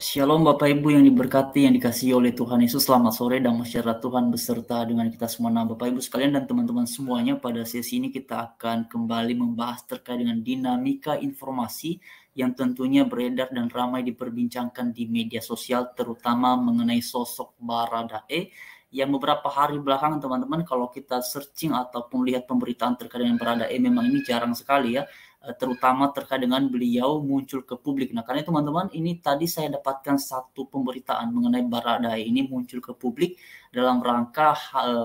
Shalom Bapak Ibu yang diberkati, yang dikasihi oleh Tuhan Yesus. Selamat sore dan masyarakat Tuhan beserta dengan kita semua. Nah, Bapak Ibu sekalian dan teman-teman semuanya, pada sesi ini kita akan kembali membahas terkait dengan dinamika informasi yang tentunya beredar dan ramai diperbincangkan di media sosial, terutama mengenai sosok Baradae yang beberapa hari belakangan teman-teman kalau kita searching ataupun lihat pemberitaan terkait dengan Baradae, memang ini jarang sekali ya, terutama terkait dengan beliau muncul ke publik. Nah, karena teman-teman, ini tadi saya dapatkan satu pemberitaan mengenai Baradae ini muncul ke publik dalam rangka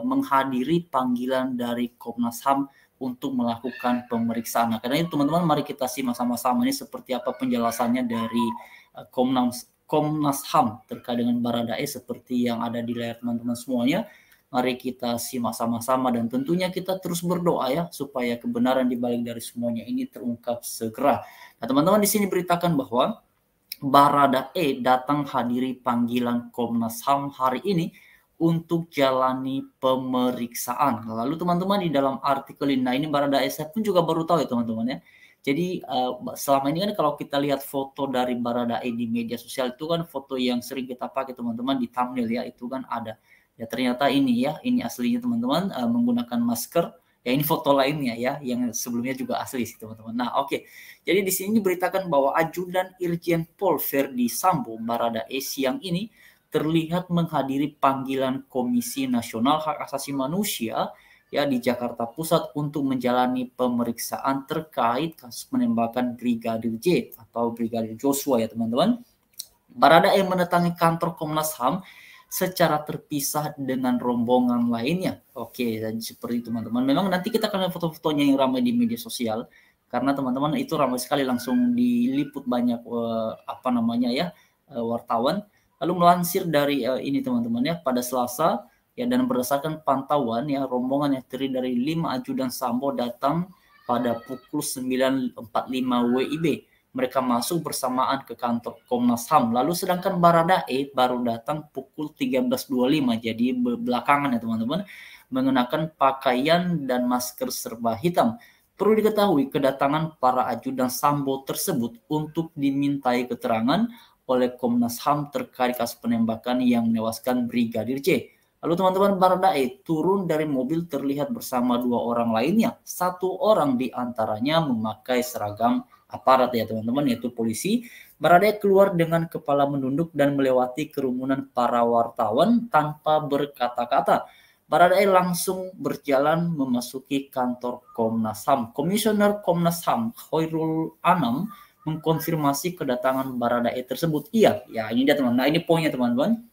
menghadiri panggilan dari Komnas HAM untuk melakukan pemeriksaan. Nah, karena itu teman-teman, mari kita simak sama-sama ini seperti apa penjelasannya dari Komnas HAM terkait dengan Baradae seperti yang ada di layar teman-teman semuanya. Mari kita simak sama-sama dan tentunya kita terus berdoa ya supaya kebenaran di balik dari semuanya ini terungkap segera. Nah, teman-teman, di sini beritakan bahwa Baradae datang hadiri panggilan Komnas HAM hari ini untuk jalani pemeriksaan. Lalu teman-teman, di dalam artikel ini, nah ini Baradae saya pun juga baru tahu ya teman-teman ya. Jadi selama ini kan kalau kita lihat foto dari Baradae di media sosial itu kan foto yang sering kita pakai teman-teman di thumbnail ya, itu kan ada. Ya ternyata ini ya, ini aslinya teman-teman menggunakan masker. Ya ini foto lainnya ya, yang sebelumnya juga asli sih teman-teman. Nah oke, jadi di sini diberitakan bahwa Ajudan Irjen Pol Verdi Sambo Baradae siang ini terlihat menghadiri panggilan Komisi Nasional Hak Asasi Manusia ya di Jakarta Pusat untuk menjalani pemeriksaan terkait kasus penembakan Brigadir J atau Brigadir Joshua ya teman-teman. Baradae mendatangi kantor Komnas HAM secara terpisah dengan rombongan lainnya. Oke, dan seperti itu teman-teman. Memang nanti kita akan lihat foto-fotonya yang ramai di media sosial karena teman-teman itu ramai sekali, langsung diliput banyak wartawan. Lalu melansir dari ini teman-teman ya, pada Selasa ya, dan berdasarkan pantauan ya, rombongan yang terdiri dari 5 ajudan Sambo datang pada pukul 9.45 WIB. Mereka masuk bersamaan ke kantor Komnas HAM. Lalu sedangkan Baradae baru datang pukul 13.25, jadi belakangan ya teman-teman, mengenakan pakaian dan masker serba hitam. Perlu diketahui kedatangan para ajudan Sambo tersebut untuk dimintai keterangan oleh Komnas HAM terkait kasus penembakan yang menewaskan Brigadir J. Lalu teman-teman, Baradae turun dari mobil terlihat bersama 2 orang lainnya. 1 orang diantaranya memakai seragam aparat ya teman-teman, yaitu polisi. Baradae keluar dengan kepala menunduk dan melewati kerumunan para wartawan tanpa berkata-kata. Baradae langsung berjalan memasuki kantor Komnas HAM. Komisioner Komnas HAM Khairul Anam mengkonfirmasi kedatangan Baradae tersebut. Iya, ya ini dia teman. Nah, ini poinnya teman-teman.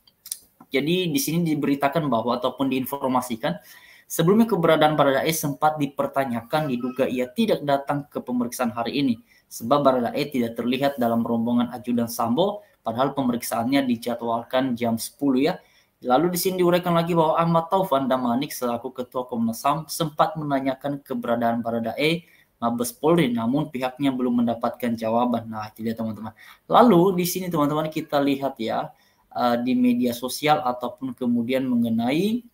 Jadi di sini diberitakan bahwa ataupun diinformasikan sebelumnya keberadaan Baradae sempat dipertanyakan, diduga ia tidak datang ke pemeriksaan hari ini sebab Baradae tidak terlihat dalam rombongan ajudan Sambo, padahal pemeriksaannya dijadwalkan jam 10 ya. Lalu di sini diuraikan lagi bahwa Ahmad Taufan Damanik selaku Ketua Komnas HAM sempat menanyakan keberadaan Baradae Mabes Polri, namun pihaknya belum mendapatkan jawaban. Nah, itu dia teman-teman. Lalu di sini teman-teman kita lihat ya di media sosial ataupun kemudian mengenai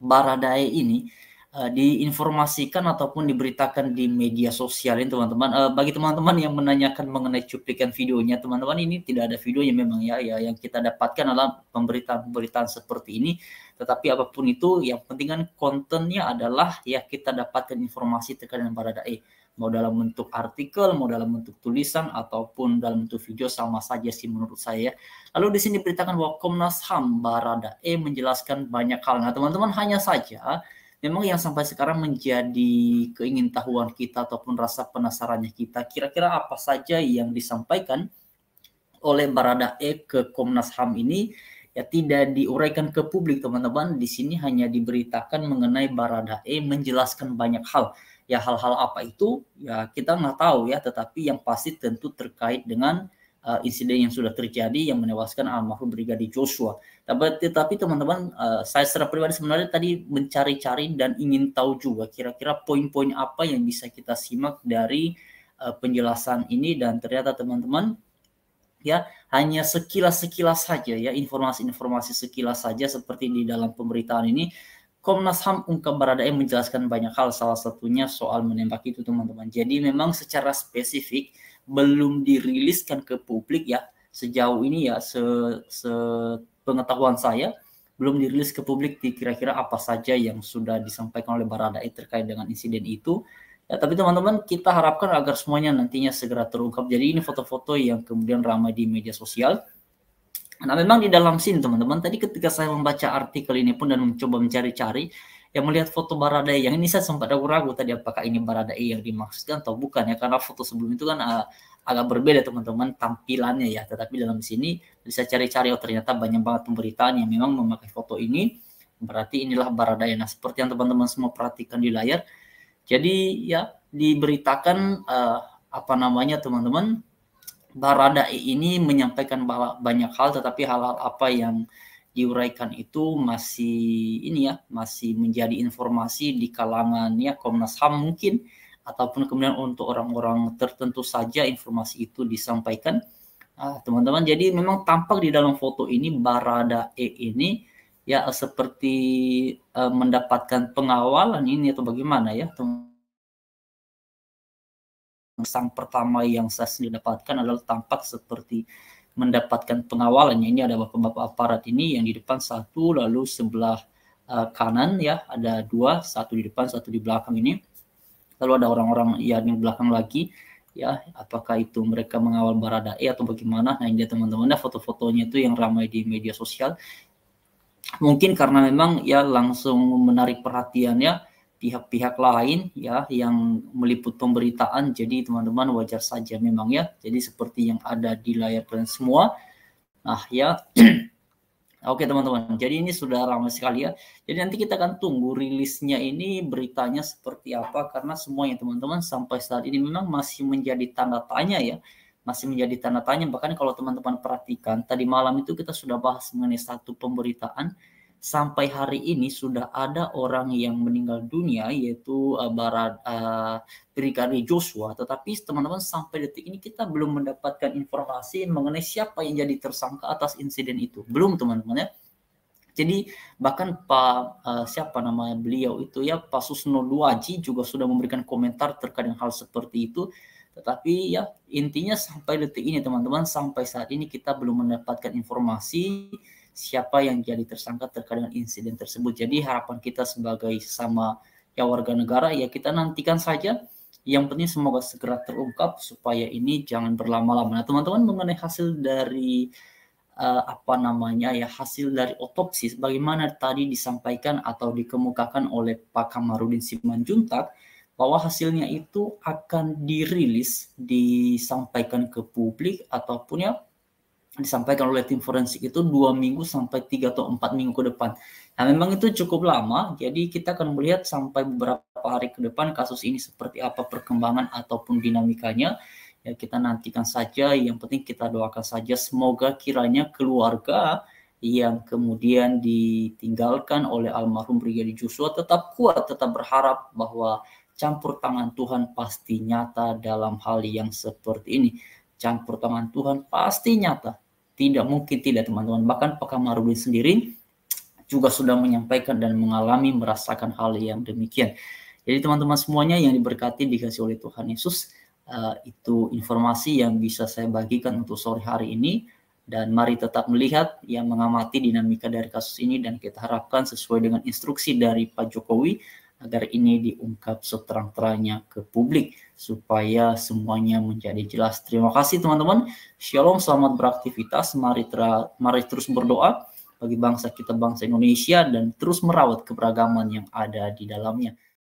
Baradae ini diinformasikan ataupun diberitakan di media sosial ini teman-teman. Bagi teman-teman yang menanyakan mengenai cuplikan videonya, teman-teman, ini tidak ada videonya memang ya, yang kita dapatkan adalah pemberitaan-pemberitaan seperti ini. Tetapi apapun itu, yang penting kan kontennya adalah ya kita dapatkan informasi terkait dengan Baradae, mau dalam bentuk artikel, mau dalam bentuk tulisan ataupun dalam bentuk video, sama saja sih menurut saya. Lalu di sini diberitakan bahwa Komnas HAM Baradae menjelaskan banyak hal. Nah, teman-teman, hanya saja memang yang sampai sekarang menjadi keingintahuan kita ataupun rasa penasarannya kita, kira-kira apa saja yang disampaikan oleh Baradae ke Komnas HAM ini ya tidak diuraikan ke publik teman-teman. Di sini hanya diberitakan mengenai Baradae menjelaskan banyak hal. Ya hal-hal apa itu ya kita nggak tahu ya, tetapi yang pasti tentu terkait dengan insiden yang sudah terjadi yang menewaskan almarhum Brigadir Joshua. Tetapi teman-teman, saya secara pribadi sebenarnya tadi mencari-cari dan ingin tahu juga kira-kira poin-poin apa yang bisa kita simak dari penjelasan ini, dan ternyata teman-teman ya hanya sekilas-sekilas saja ya, informasi-informasi sekilas saja seperti di dalam pemberitaan ini. Komnas HAM ungkap Baradae menjelaskan banyak hal, salah satunya soal menembak itu teman-teman. Jadi memang secara spesifik belum diriliskan ke publik ya sejauh ini ya sepengetahuan saya belum dirilis ke publik kira-kira apa saja yang sudah disampaikan oleh Baradae terkait dengan insiden itu. Ya, tapi teman-teman, kita harapkan agar semuanya nantinya segera terungkap. Jadi ini foto-foto yang kemudian ramai di media sosial. Nah, memang di dalam sini teman-teman, tadi ketika saya membaca artikel ini pun dan mencoba mencari-cari, yang melihat foto Baradae yang ini saya sempat ragu-ragu tadi apakah ini Baradae yang dimaksudkan atau bukan ya, karena foto sebelum itu kan agak berbeda teman-teman tampilannya ya. Tetapi dalam sini bisa cari-cari, oh ternyata banyak banget pemberitaan yang memang memakai foto ini, berarti inilah Baradae. Nah, seperti yang teman-teman semua perhatikan di layar, jadi ya diberitakan apa namanya teman-teman, Baradae ini menyampaikan bahwa banyak hal, tetapi hal-hal apa yang diuraikan itu masih ini ya, masih menjadi informasi di kalangan ya Komnas HAM mungkin, ataupun kemudian untuk orang-orang tertentu saja informasi itu disampaikan. Teman-teman, jadi memang tampak di dalam foto ini Baradae ini ya seperti mendapatkan pengawalan ini atau bagaimana ya teman. Sang pertama yang saya sendiri dapatkan adalah tampak seperti mendapatkan pengawalannya. Ini ada bapak-bapak aparat ini yang di depan satu, lalu sebelah kanan ya ada dua, satu di depan, satu di belakang ini. Lalu ada orang-orang yang di belakang lagi ya, apakah itu mereka mengawal Baradae atau bagaimana? Nah ini teman-teman, foto-fotonya itu yang ramai di media sosial. Mungkin karena memang ya langsung menarik perhatiannya pihak-pihak lain ya yang meliput pemberitaan. Jadi teman-teman wajar saja memang ya. Jadi seperti yang ada di layar kalian semua. Nah ya. Oke teman-teman, jadi ini sudah ramai sekali ya. Jadi nanti kita akan tunggu rilisnya ini beritanya seperti apa, karena semuanya teman-teman sampai saat ini memang masih menjadi tanda tanya ya. Masih menjadi tanda tanya. Bahkan kalau teman-teman perhatikan, tadi malam itu kita sudah bahas mengenai satu pemberitaan. Sampai hari ini sudah ada orang yang meninggal dunia, yaitu Brigadir Joshua. Tetapi teman-teman sampai detik ini kita belum mendapatkan informasi mengenai siapa yang jadi tersangka atas insiden itu. Belum teman-teman ya. Jadi bahkan siapa namanya beliau itu ya, Pak Susno Duaji juga sudah memberikan komentar terkait dengan hal seperti itu. Tetapi ya intinya sampai detik ini teman-teman, sampai saat ini kita belum mendapatkan informasi siapa yang jadi tersangka terkait dengan insiden tersebut. Jadi harapan kita sebagai sesama ya warga negara ya kita nantikan saja. Yang penting semoga segera terungkap supaya ini jangan berlama-lama. Nah teman-teman, mengenai hasil dari hasil dari otopsi sebagaimana tadi disampaikan atau dikemukakan oleh Pak Kamarudin Simanjuntak, bahwa hasilnya itu akan dirilis, disampaikan ke publik ataupun ya disampaikan oleh tim forensik itu 2 minggu sampai 3 atau 4 minggu ke depan. Nah memang itu cukup lama, jadi kita akan melihat sampai beberapa hari ke depan kasus ini seperti apa perkembangan ataupun dinamikanya. Ya kita nantikan saja, yang penting kita doakan saja semoga kiranya keluarga yang kemudian ditinggalkan oleh almarhum Brigadir Joshua tetap kuat, tetap berharap bahwa campur tangan Tuhan pasti nyata dalam hal yang seperti ini. Campur tangan Tuhan pasti nyata. Tidak mungkin tidak teman-teman. Bahkan Pak Kamarudin sendiri juga sudah menyampaikan dan merasakan hal yang demikian. Jadi teman-teman semuanya yang diberkati dikasih oleh Tuhan Yesus, itu informasi yang bisa saya bagikan untuk sore hari ini. Dan mari tetap melihat yang mengamati dinamika dari kasus ini, dan kita harapkan sesuai dengan instruksi dari Pak Jokowi agar ini diungkap seterang-terangnya ke publik supaya semuanya menjadi jelas. Terima kasih teman-teman. Shalom, selamat beraktivitas. Mari terus berdoa bagi bangsa kita, bangsa Indonesia, dan terus merawat keberagaman yang ada di dalamnya.